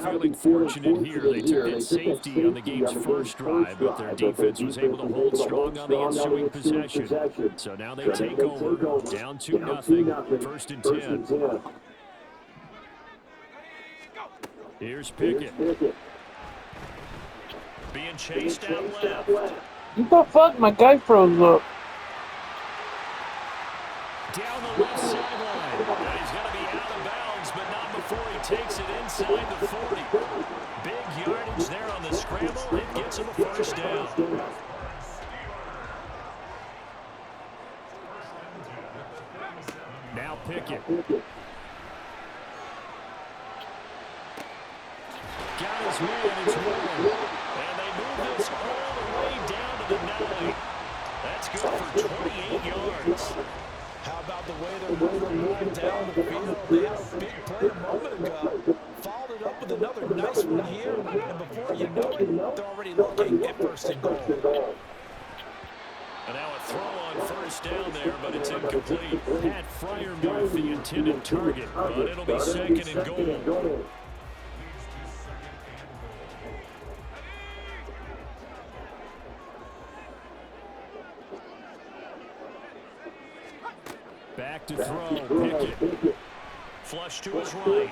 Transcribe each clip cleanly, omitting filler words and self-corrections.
feeling fortunate here. They took that safety on the game's first drive, but their defense was able to hold strong on the ensuing possession. So now they take over, down 2-0, 1st and 10. Here's Pickett. Being chased out left. What the fuck? My guy froze up. Down the left sideline. Now he's going to be out of bounds, but not before he takes it inside the 40. Big yardage there on the scramble. It gets him a first down. Now Pickett. Got his man. It's rolling. And they move this all the way down to the 9. That's good for 28 yards. How about the way they're moving the ball down the field? They had a big play a moment ago. Followed it up with another nice one here. And before you know it, they're already looking at 1st and goal. And now a throw on 1st down there, but it's incomplete. Pat Freiermuth, the intended target, but it'll be 2nd and goal. Back to throw, Pickett. Flush to his right.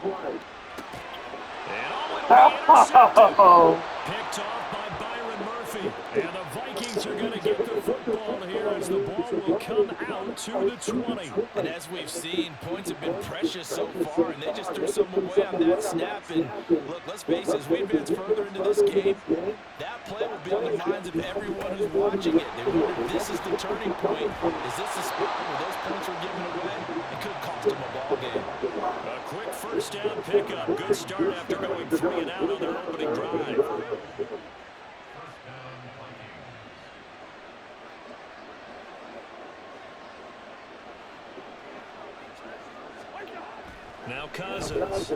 And intercepted. Picked off by Byron Murphy. And the Vikings are going to get the football here as the ball will come out to the 20. And as we've seen, points have been precious so far, and they just threw some away on that snap. And look, let's face it, as we advance further into this game, that play will be on the minds of everyone who's watching it. They wonder, this is the turning point. Is this the spot where those points were given away? It could cost them a ball game. A quick 1st down pickup. Good start after going 3 and out on their opening drive. Now Cousins.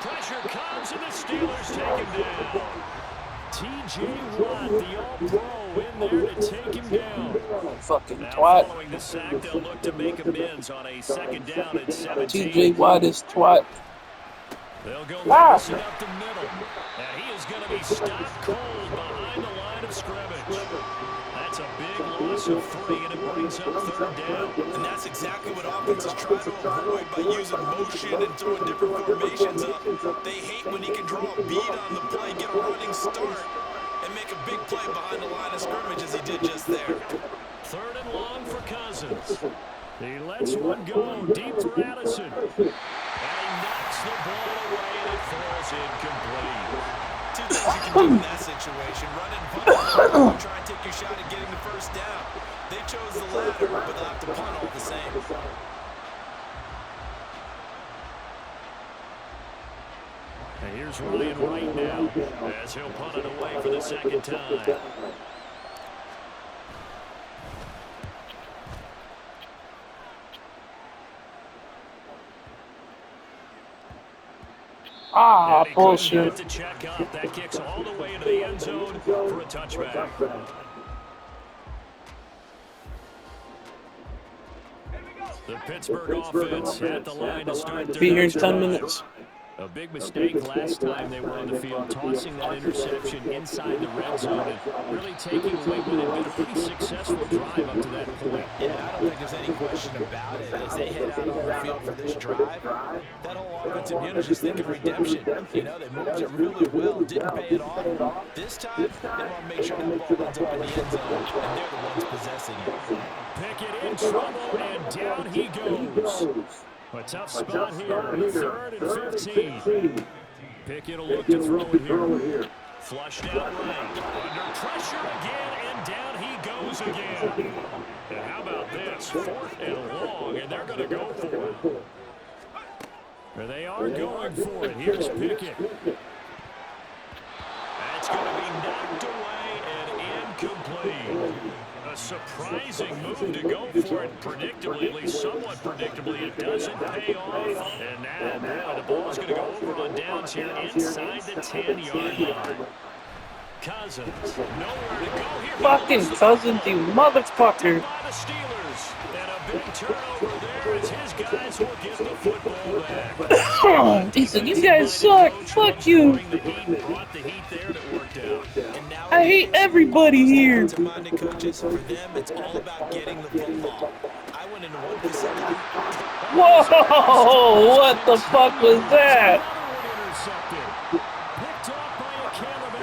Pressure comes and the Steelers take him down. T.J. Watt, the all-pro, in there to take him down. Fucking Now twat. following the sack, they'll look to make amends on a 2nd down at 17. T.J. Watt is twat. They'll go racing up the middle. And he is going to be stopped cold behind the line of scrimmage. That's a big loss of 3, and it brings up 3rd down. And that's exactly what offenses try to avoid by using motion and throwing different formations up. They hate when he can draw a bead on the play, get a running start, and make a big play behind the line of scrimmage as he did just there. 3rd and long for Cousins. He lets one go deep for Addison. And he knocks the ball away, and it falls incomplete. Two things you can do in that situation. Run and punt, or try and take your shot at getting the 1st down. They chose the latter, but they'll have to punt all the same. And here's Ryan right now as he'll punt it away for the 2nd time. Ah, bullshit. To check up. That kicks all the way into the end zone for a touchback. The Pittsburgh offense at the line to start their Be here in next 10 drive. minutes. A big mistake last time they were on the field, tossing that interception inside the red zone and really taking away what had been a pretty successful drive up to that point. Yeah, I don't think there's any question about it. As they head out on the field for this drive, that whole offensive unit is just thinking redemption. You know, they moved it really well, didn't pay it off. This time, they want to make sure that ball ends up in the end zone, and they're the ones possessing it. Pickett in trouble, and down he goes. A tough spot here, 3rd and 15. Pickett will look to throw it here. Flushed out right. Under pressure again, and down he goes again. And how about this? 4th and long, and they're going to go for it. And they are going for it. Here's Pickett. That's going to be knocked away and incomplete. A surprising move to go for it predictably, at least somewhat predictably. It doesn't pay off. And now the ball is going to go over on downs here inside the 10-yard line. Cousins, nowhere to go here. Fucking Cousins, you motherfucker. By the Steelers. And a big turnover there as his guys will get the football back. He said, you guys suck. Fuck you. The heat brought the heat there and it worked out. And now I hate everybody here. defensive-minded coaches, for them, it's all about getting the football. I went into one facility. Whoa, what the fuck was that?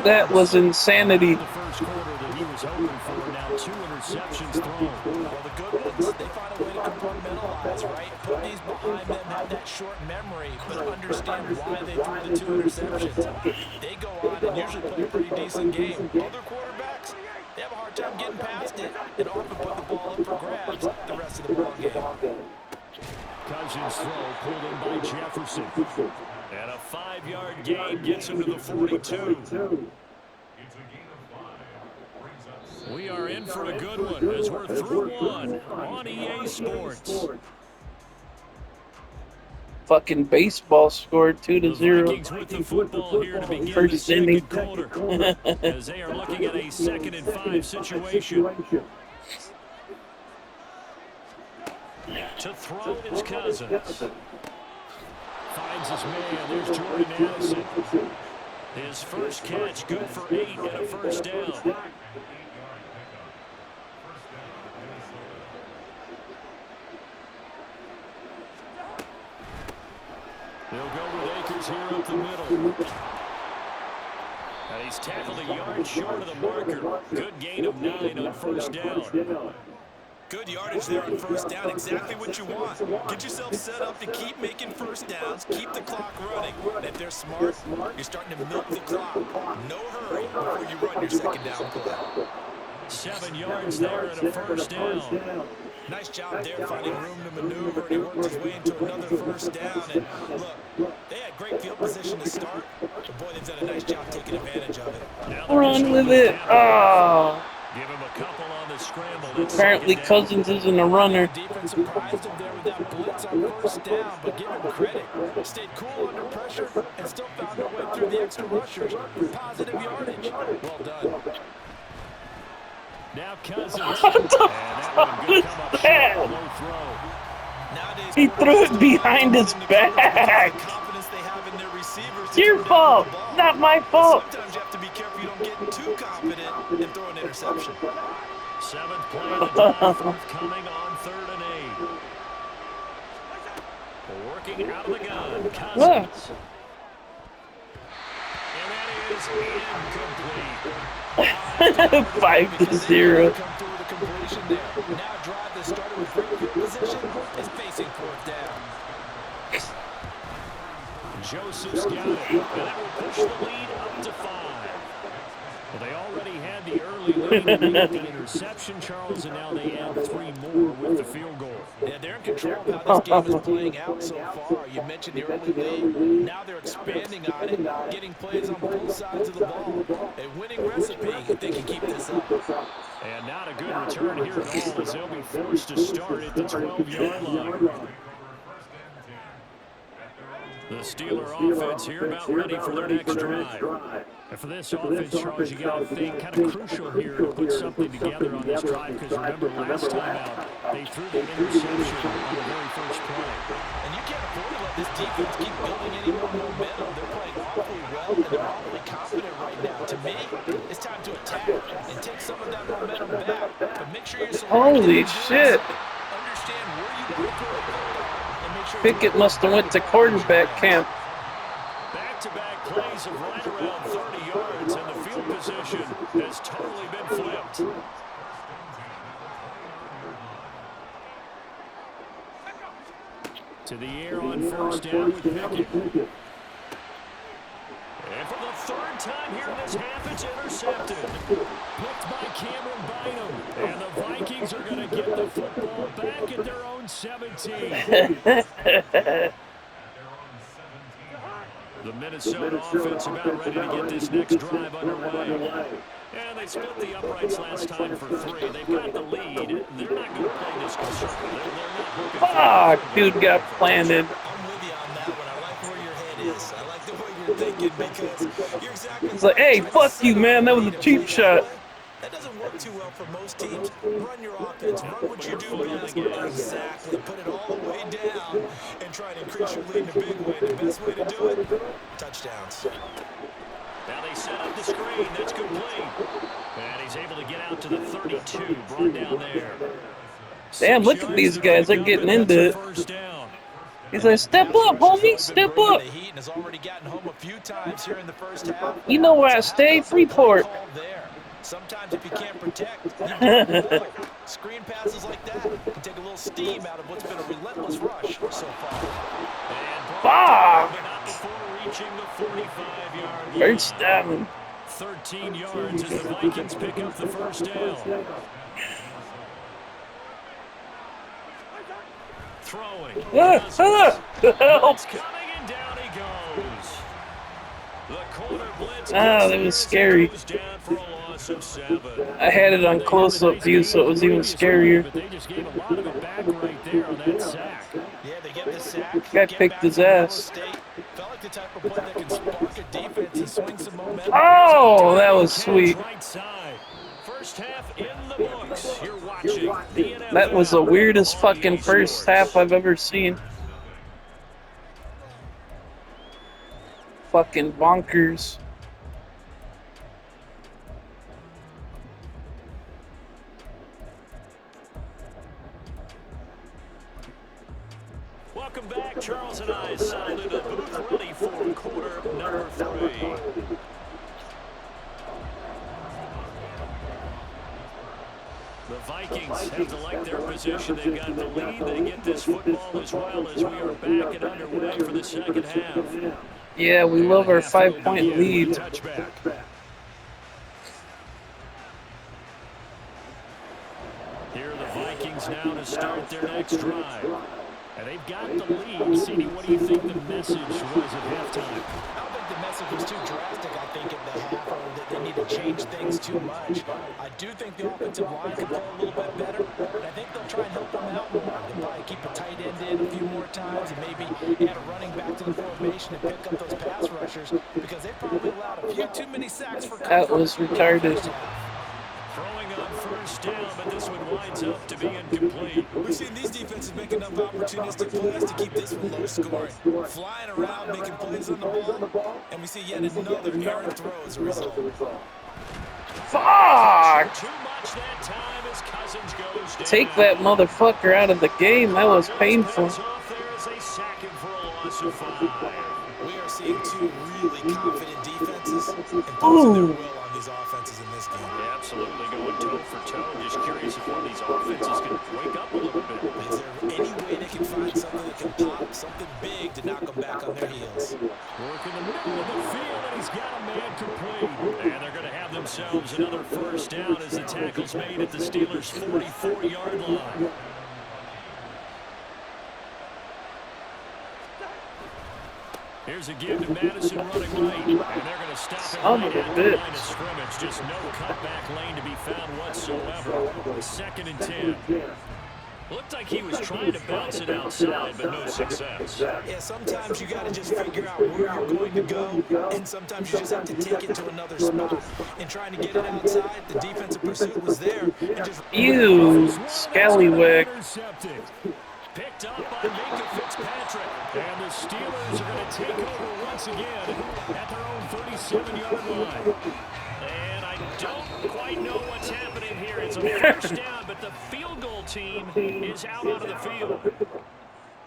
That was insanity. The first quarter that he was hoping for. Now 2 interceptions thrown. Well, the good ones, they find a way to compartmentalize, right? Put these behind them, have that short memory, but understand why they threw the 2 interceptions. They go on and usually play a pretty decent game. Other quarterbacks, they have a hard time getting past it and often put the ball up for grabs the rest of the ball game. Cousins throw pulled in by Jefferson. And a 5-yard gain gets him to the 42. We are in for a good one as we're through one on EA Sports. Fucking baseball scored 2-0. Vikings with the football here to begin the First inning. second quarter as they are looking at a 2nd and 5 situation. To throw is Cousins. Finds his man. There's Jordan Addison. His first catch good for 8 and a first down. They'll go with Akers here up the middle. And he's tackled a yard short of the marker. Good gain of 9 on first down. Good yardage there on first down, exactly what you want. Get yourself set up to keep making first downs, keep the clock running. And if they're smart, you're starting to milk the clock. No hurry before you run your second down play. 7 yards there and a first down. Nice job there finding room to maneuver, and he worked his way into another first down. And look, they had great field position to start, but boy, they've done a nice job taking advantage of it. Run with it. Oh. Give him a couple on the scramble. Apparently Cousins isn't a runner. Defense surprised him there with that blitz on first down, but give him credit. Stayed cool under pressure and still found their way through the extra rushers for positive yardage. Well done. Now Cousins. What the fuck was that? Nowadays, He threw it behind his back. confidence they have in their receivers. It's your fault, not my fault. Sometimes you have to be careful you don't get too confident and throw an interception. 7th play of the drive, forthcoming on 3rd and 8. Working out of the gun, Cousins. What? And that is incomplete. 5-0. Come through with a completion there. Now drive that started with great field position is facing 4th down. Joseph's got it, and that will push the lead up to 5. Well, they already had the early lead and they got the interception, Charles, and now they add 3 more with the field goal. Yeah, they're in control of how this game is playing out so far. You mentioned the early lead. Now they're expanding on it, getting plays on both sides of the ball. A winning recipe if they can keep this up. And not a good return here at all as they'll be forced to start at the 12-yard line. The Steeler offense here about ready for their next drive. And for this offense, Charles, you got to think kind of crucial here to put something together on this drive because remember last time out, they threw the interception on the very first play. And you can't afford to let this defense keep building any more momentum. They're playing awfully well and they're awfully confident right now. To me, it's time to attack and take some of that momentum back. But make sure you're Holy shit. Understand where you want to throw the football and make sure Pickett must have went to quarterback camp. Back-to-back plays of right around 30 yards, and the field position has totally been flipped. To the air on first down with Pickett. And for the 3rd time here in this half, it's intercepted. Picked by Cameron Bynum. And the Vikings are going to get the football back at their own 17. The Minnesota offense about ready to get this next drive underway. And they split the uprights last time for 3. They've got the lead. They're not going to play this conservative. Fuck, dude got planted. I'm with you on that one. I like where your head is. I like the way you're you're thinking because you're exactly He's like, right. hey, Trying to fuck set you, up man. a That was a read and cheap play that shot. way, that doesn't work too well for most teams. Run your offense. Run what you do best. Exactly. Put it all the way down and try and increase your lead in a big way. The best way to do it, touchdowns. Now they set up the screen. That's complete. And he's able to get out to the 32, brought down there. Damn, 6 look at yards these to guys. They're pick up, getting and that's into a it. first down. He's like, step up, homie. Step up. The heat and has already gotten home a few times here in the first half. You know where I So how stay? about the play Freeport. call there? Sometimes if you can't protect, you've got the ball. Screen passes like that can take a little steam out of what's been a relentless rush so far. And Fuck. but not before reaching the 45-yard line. First down. 13 yards as the Vikings pick up the first down. Throwing. Help. Blitz coming, and down he goes. The corner blitz. That was scary. Goes down for a loss of 7. I had it on close-up view, so it was even scarier. But they just gave a lot of it back right there on that sack. Yeah, they get the sack. Guy picked his ass. Felt like the type of play that can spark a defense and swing some momentum. Oh, that was sweet. Right side. First half in the books. You're watching the NFL. That was the weirdest fucking first half I've ever seen. Fucking bonkers. Welcome back. Charles and I settled into the booth ready for quarter number 3. The Vikings have to like their position. They've got the lead. They get this football as well as we are back and underway for the second half. Yeah, we love our 5-point lead. Touchback. Here are the Vikings now to start their next drive. And they've got the lead. CD, what do you think the message was at halftime? I don't think the message was too drastic, I think, at the half, or that they need to change things too much. I do think the offensive line can play a little bit better, but I think they'll try and help them out more. They'll probably keep a tight end in a few more times and maybe add a running back to the formation and pick up those pass rushers because they probably allowed a few too many sacks for That comfort was in the retarded. first half. Throwing on first down, but this one winds up to be incomplete. We've seen these defenses make enough opportunistic plays to keep this one low scoring. Flying around, making plays on the ball, and we see yet another errant throw as a result. Fuck! Too much that time as Cousins goes down. Take that motherfucker out of the game. That was painful. Off there as they sack him for a loss of 5. We are seeing two really confident defenses imposing their will on these offenses in this game. Yeah, absolutely going toe for toe. Just curious if one of these offenses can wake up a little bit. Is there any way they can find something that can pop, something big to knock them back on their heels? Working the middle of the field, and he's got a man complete. And they're going to have themselves another first down as the tackle's made at the Steelers' 44-yard line. Here's a give to Madison running right, and they're going to stop it right at the line of scrimmage. Just no cutback lane to be found whatsoever. 2nd and 10. Looked like he was trying to bounce it outside, but no success. Yeah, sometimes you got to just figure out where you're going to go, and sometimes you just have to take it to another spot. In trying to get it outside, the defensive pursuit was there. And just You scallywag. Picked up by Minka Fitzpatrick. And the Steelers are going to take over once again at their own 37-yard line. And I don't quite know what's happening here. It's a first down, but the field goal team is out onto the field.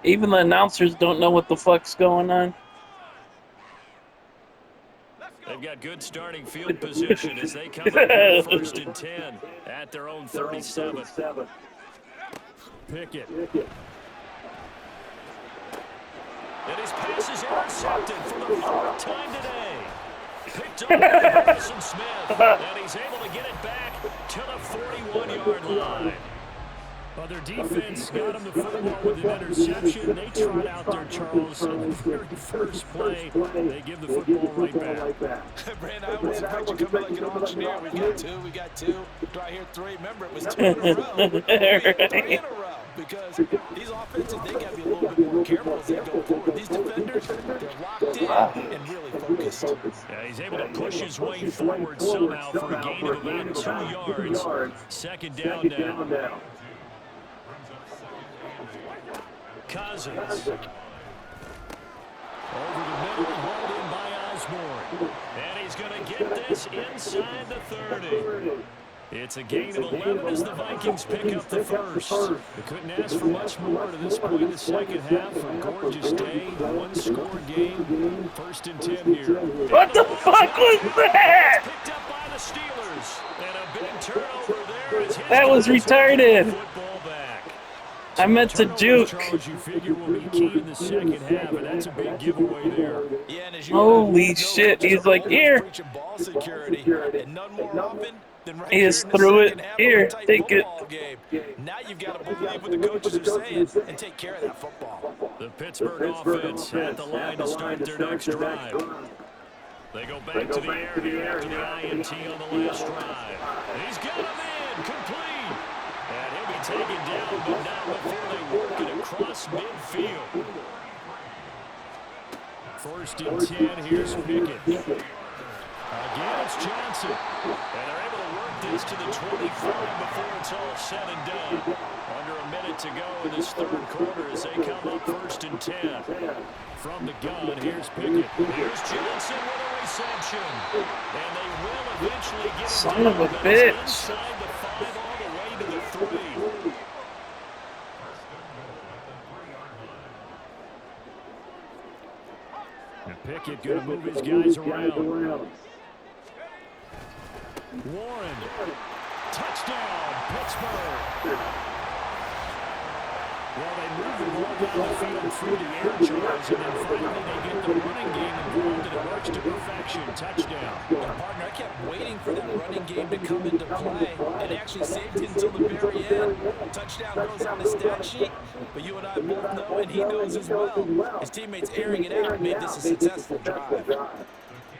Even the announcers don't know what the fuck's going on. They've got good starting field position as they come up with 1st and 10 at their own 37. Pickett. And his pass is intercepted for the 4th time today. Picked up by Harrison Smith, and he's able to get it back to the 41-yard line. But their defense got him the football with an interception. They trot out there, Charles, in the very first play. They give the football right back. Brandon, I would expect you to come like an auctioneer. We got two. Do I hear 3? Remember, it was 2 in a row. We had 3 in a row. Because these offenses, they got to be a little bit more careful as they go forward. These defenders, they're locked in and really focused focused. Yeah, he's able to push his way forward somehow for a gain of about 2 yards. Second down now. Cousins. Over the middle, hauled in by Osborne. And he's going to get this inside the 30. It's a gain of 11 as the Vikings pick up the first. They couldn't ask for much more to this point in the second half. A gorgeous day, one-score game, 1st and 10 here. What the fuck was that? Picked up by the Steelers. And a big turnover there. As That was retarded. Football back. I meant to juke. Charles, you figure will be key in the second half, and that's a big giveaway there. Yeah, and as you Holy shit, he's like, here. ball security, and none more often than right He here just in the threw it. second half of Here, a tight take it. football game. Now you've got to believe what the coaches are saying and take care of that football. The Pittsburgh offense at the line to start their next drive. They go back to the air here after the INT on the last drive. And he's got him in, complete. And he'll be taken down, but not before they work it across midfield. 1st and 10, here's Pickett. Again, it's Johnson. And they're able to work this to the 25 before it's all said and done. Under a minute to go in this third quarter as they come up 1st and 10. From the gun, here's Pickett. Here's Johnson with a reception. And they will eventually get it Son down, of a but bitch. it's inside the 5 all the way to the 3. And Pickett going to move his guys around. Warren. Touchdown, Pittsburgh. Well, they move the ball down the field through the air, Charles, and then finally they get the running game involved, and it works to perfection. Touchdown. And partner, I kept waiting for that running game to come into play, and actually saved it until the very end. Touchdown goes on the stat sheet, but you and I both know, and he knows as well, his teammates airing it out made this a successful drive.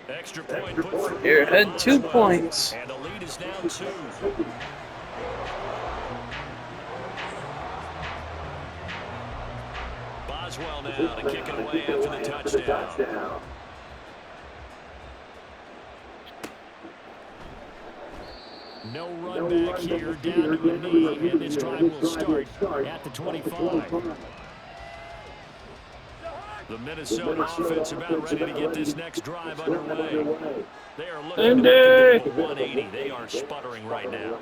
Extra point put through. Here, had 2 points. And the lead is now 2. Boswell now to kick it away after the touchdown. No run back here, down to a knee, and this drive will start at the 25. The Minnesota offense about ready to get this next drive underway. They are looking to make a 180. They are sputtering right now.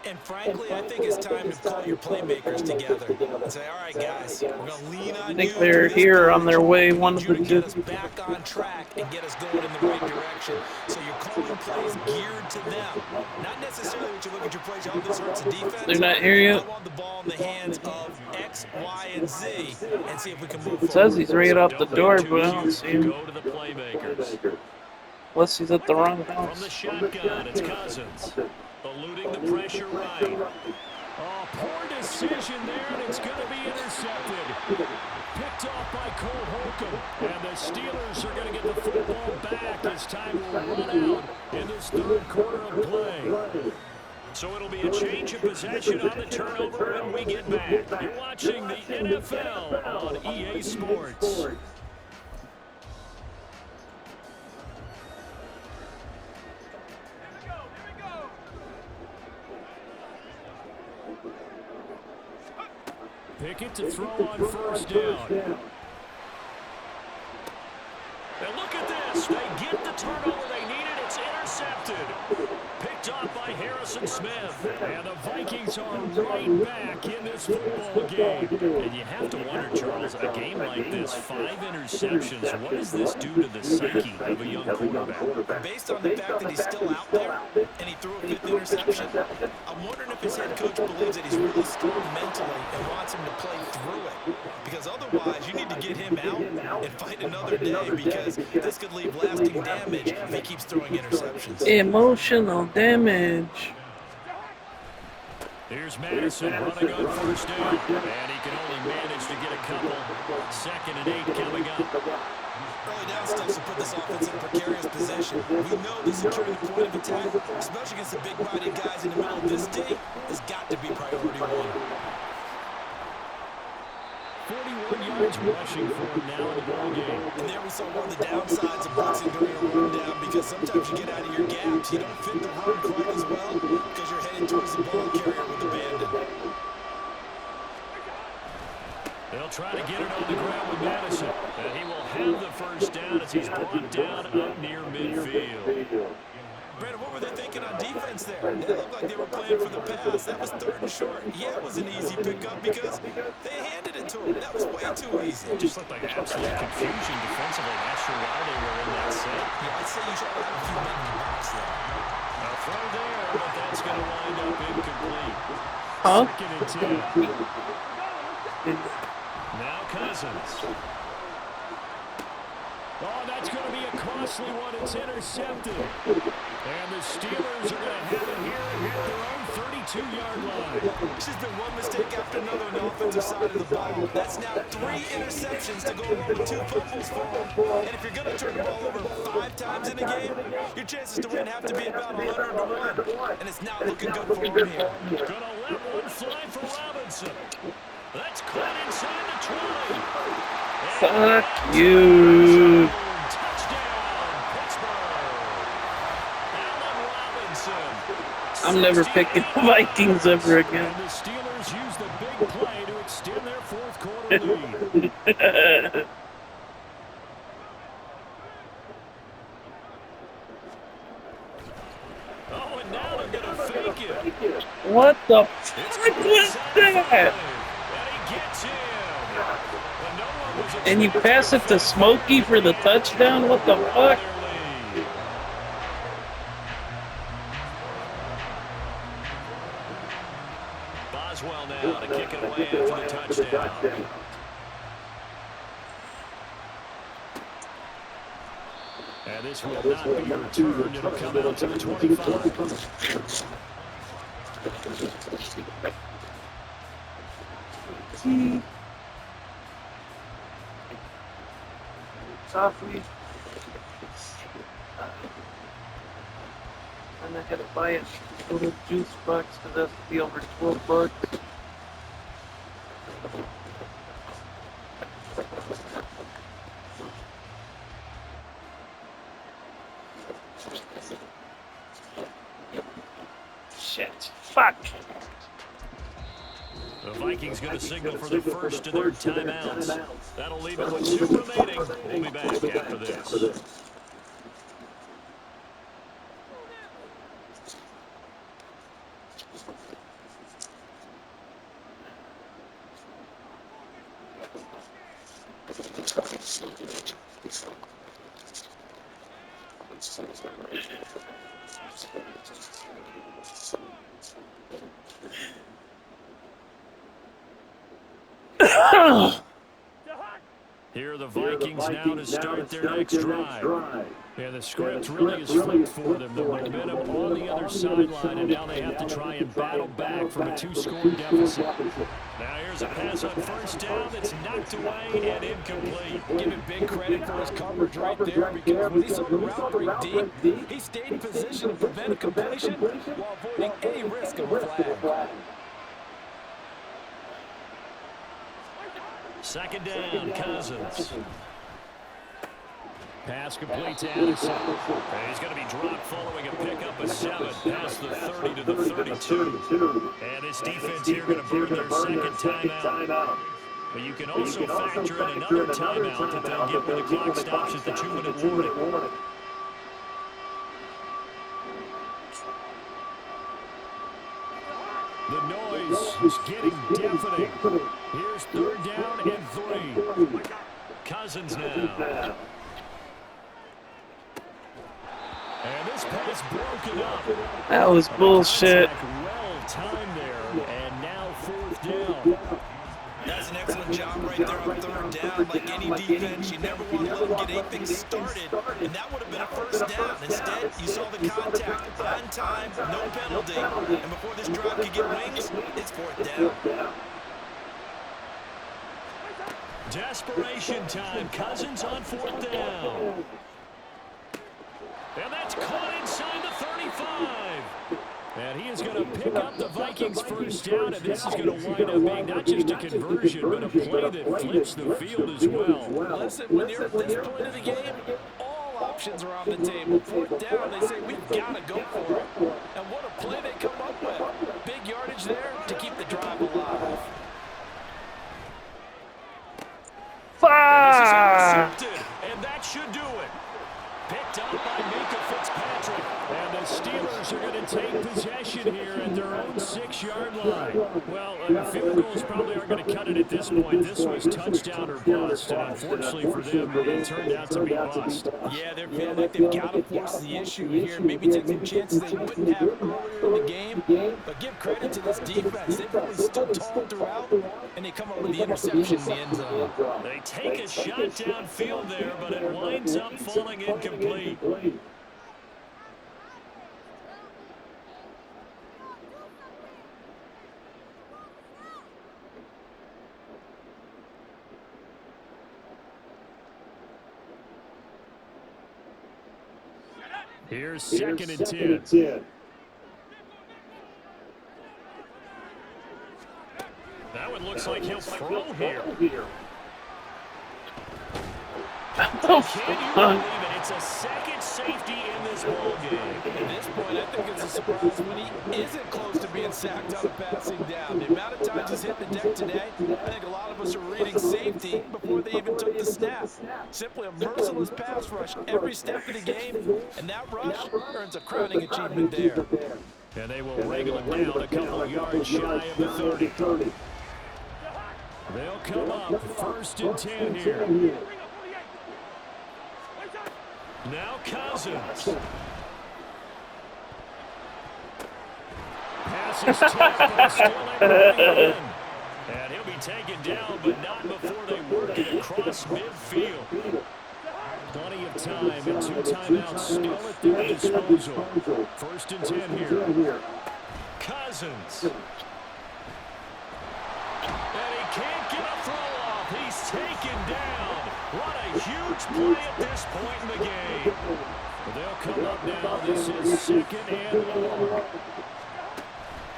And frankly, I think it's time to call your playmakers together and say, all right, guys, we're going to lean on you. I think they're here on their way, one of the two. Get us back on track and get us going in the right direction. So you're calling plays geared to them. Not necessarily what you look at your plays, oh, this hurts the defense. They're not here yet. I want the ball in the hands of X, Y, and Z and see if we can move forward. It says he's right out the door, but I don't see him. Go to the playmakers. Unless he's at the wrong From house. the shotgun, it's Cousins. Eluding the pressure right. Oh, poor decision there, and it's going to be intercepted. Picked off by Cole Holcomb. And the Steelers are going to get the football back as time will run out in this third quarter of play. So it'll be a change of possession on the turnover when we get back. You're watching the NFL on EA Sports. Pickett to throw on 1st down. And look at this. They get the turnover they needed. It's intercepted. Picked off by Harrison Smith. And the Vikings are right back in this football game. And you have to wonder, Charles, a game like this, 5 interceptions, what does this do to the psyche of a young quarterback? Based on the fact that he's still out there and he threw a 5th interception, I'm wondering if his head coach believes that he's really strong mentally and wants him to play through it. Because otherwise, you need to get him out and fight another day, because this could leave lasting damage if he keeps throwing interceptions. Emotional damage. Here's Madison running on 1st down, and he can only manage to get a couple. 2nd and 8 coming up. Early down steps to put this offense in a precarious position. We know the securing the point of attack, especially against the big-bodied guys in the middle of this D, has got to be priority 1. 41 yards yards rushing for him now in the ball game. And there we saw one of the downsides of blitzing during a rundown, because sometimes you get out of your gaps. You don't fit the run quite as well because you're headed towards the ball carrier with abandon. They'll try to get it on the ground with Madison. And he will have the first down as he's brought down up near midfield. Brandon, what were they thinking on defense there? It looked like they were playing for the pass. That was 3rd and short. Yeah, it was an easy pickup because they handed it to him. That was way too easy. It just looked like absolute confusion defensively. Not sure why they were in that set. Yeah, I'd say you should have a few men in the box there. A throw there, but that's going to wind up incomplete. Huh? 2nd and 10. Now Cousins. Oh, that's going to be a costly one. It's intercepted. And the Steelers are going to have it here at their own 32-yard line. It's just been one mistake after another on the offensive side of the ball. That's now 3 interceptions to go along with 2 fumbles for them. And if you're going to turn the ball over 5 times in a game, your chances to win have to be about 100 to 1. And it's not looking good for them here. Going to let one fly for Robinson. That's caught inside the 20. Fuck you. Touchdown, Pittsburgh. Allen Robinson. I'm never picking the Vikings ever again. And the Steelers use the big play to extend their 4th quarter lead. Oh, and now they're going to fake it. What the fuck was that? And he gets him. And no one was And you pass it to Smokey for the touchdown? What the fuck? Boswell now to kick it away after the touchdown. And this will not be returned. It'll come out to the 25. Softly. And I had to buy a little juice box because that's to be over $12. Shit. Fuck. The Vikings going to signal for the first of their timeouts. That'll leave it with 2 remaining. We'll be back after this. Here are the Vikings now to start their next drive. Yeah, the script really is flipped for them. The momentum on the other sideline, and now they have to try and battle back from a 2-score deficit. Now here's a pass on first down that's knocked away and incomplete. Give him big credit for his coverage right there, because when he saw the route break deep, he stayed in position to prevent a completion while avoiding any risk of a flag. 2nd down, Cousins. Pass complete to Anderson. And he's going to be dropped following a pickup of 7 past the 30 to the 32. And this defense here going to burn their 2nd timeout. But you can also factor in another timeout that they'll get when the clock stops at the 2-minute warning. The noise is getting deafening. Here's 3rd down and 3. Cousins now. And this pass broken up. That was bullshit. Well timed there, and now 4th down. That's an excellent job right there on 3rd down. Like any defense, you never want to let them get anything started, and that would have been a 1st down. Instead, you saw the contact on time, no penalty, and before this drive could get wings, it's 4th down. Desperation time. Cousins on 4th down. And that's caught inside the 35. And he is going to pick up the Vikings first down, and this is going to wind up being not just a conversion, but a play that flips the field as well. Listen, when you're at this point of the game, all options are on the table. Fourth down, they say, we've got to go for it. And what a play they come up with. Big yardage there to keep the drive alive. And that should do it. Picked up by Mika Fitzpatrick. And the Steelers are going to take possession here at their own 6-yard line. Well, field goals probably aren't going to cut it at this point. This was touchdown or bust, and unfortunately for them, it turned out to be bust. Yeah, they're feeling like they've got to force the issue here. Maybe take some chances they wouldn't have earlier in the game. But give credit to this defense. They've really stood tall throughout, and they come up with the interception in the end zone. They take a shot downfield there, but it winds up falling incomplete. Here's second and 10. That one looks like he'll throw here. Can you believe it? It's a second safety in this ballgame. At this point, I think it's a surprise when he isn't close to being sacked on a passing down. The amount of times he's hit the deck today, I think a lot of us are reading safety before they even took the snap. Simply a merciless pass rush every step of the game, and that rush earns a crowning achievement there. And they will wrangle him down a couple of yards shy of the 30. They'll come up first and 10 here. Now Cousins. Pass is tipped, but still in. And he'll be taken down, but not before they work it across midfield. Plenty of time and 2 timeouts still at their disposal. First and 10 here. Cousins. And he can't get a throw off. He's taken down. What a huge play at this point in the game. But they'll come up now. This is second and long.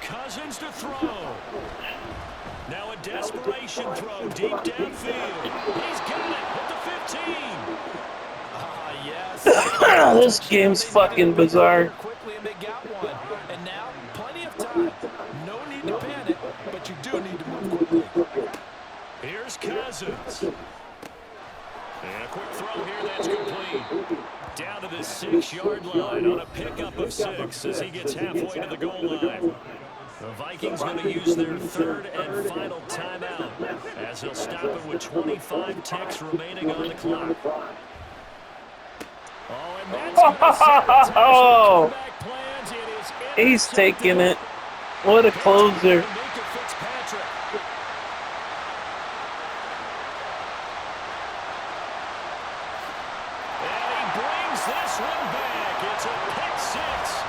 Cousins to throw. Now a desperation throw deep downfield. He's got it at the 15. Yes. This game's fucking bizarre. Quickly, and they got one. And now, plenty of time. No need to panic, but you do need to move quickly. Here's Cousins. And a quick throw here that's complete. Down to the 6-yard line on a pickup of 6 as he gets halfway to the goal line. The Vikings going to use their third and final timeout as he'll stop it with 25 ticks remaining on the clock. Oh, and that's going to set plans. It is He's taking it. What a closer.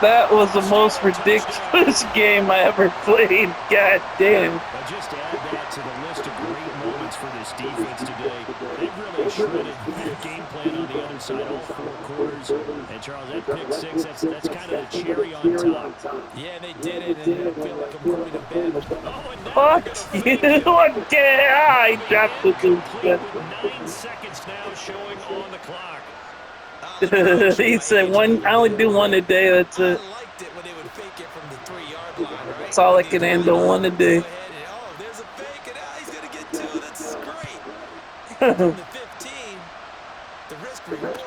That was the most ridiculous game I ever played. God damn. But just to add that to the list of great moments for this defense today, they really shredded their game plan on the other side, all 4 quarters. And Charles, that pick 6, that's kind of the cherry on top. Yeah, they did it, and I feel like I'm going to bed. Oh, and Fuck you. I dropped the dude. 9 seconds now showing on the clock. He said, I only do one a day, that's it. I liked it when they would fake it from the 3-yard line, right? That's all I can handle, one a day. Oh, there's a fake, and he's going to get 2. That's great. From the 15, the risk reward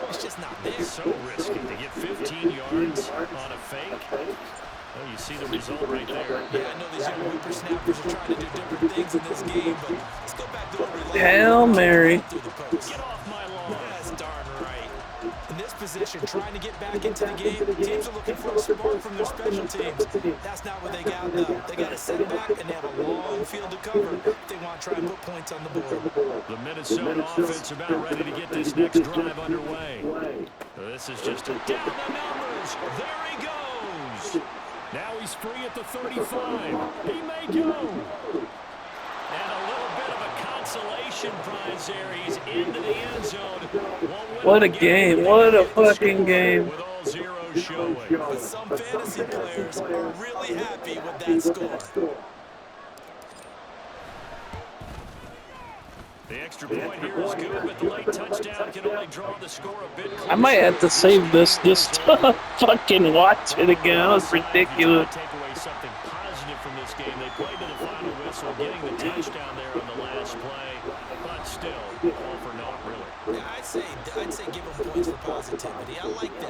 is just not there. So risky to get 15 yards on a fake. Well, you see the result right there. Yeah, I know these young whippersnappers are trying to do different things in this game, but let's go back to what we Hail Mary. Get off my lawn. That's darn right. In this position, trying to get back into the game, teams are looking for a spark from their special teams. That's not what they got, though. They got a setback, and they have a long field to cover if they want to try and put points on the board. The Minnesota offense about ready to get this next drive underway. This is just a down the numbers. There he goes. Now he's free at the 35. He may go. And a little bit of a consolation prize there. He's into the end zone. What a game. What a fucking game. With all zeros power showing. But some fantasy players are really happy with that score. The extra point here is good, but the late touchdown can only draw the score a bit closer. I might have to save this just to fucking watch it again. That was ridiculous. Take away something positive from this game. They played to the final whistle, getting the touchdown there on the last play, but still, all for naught, really. Yeah, I'd say give them points for positivity. I like that.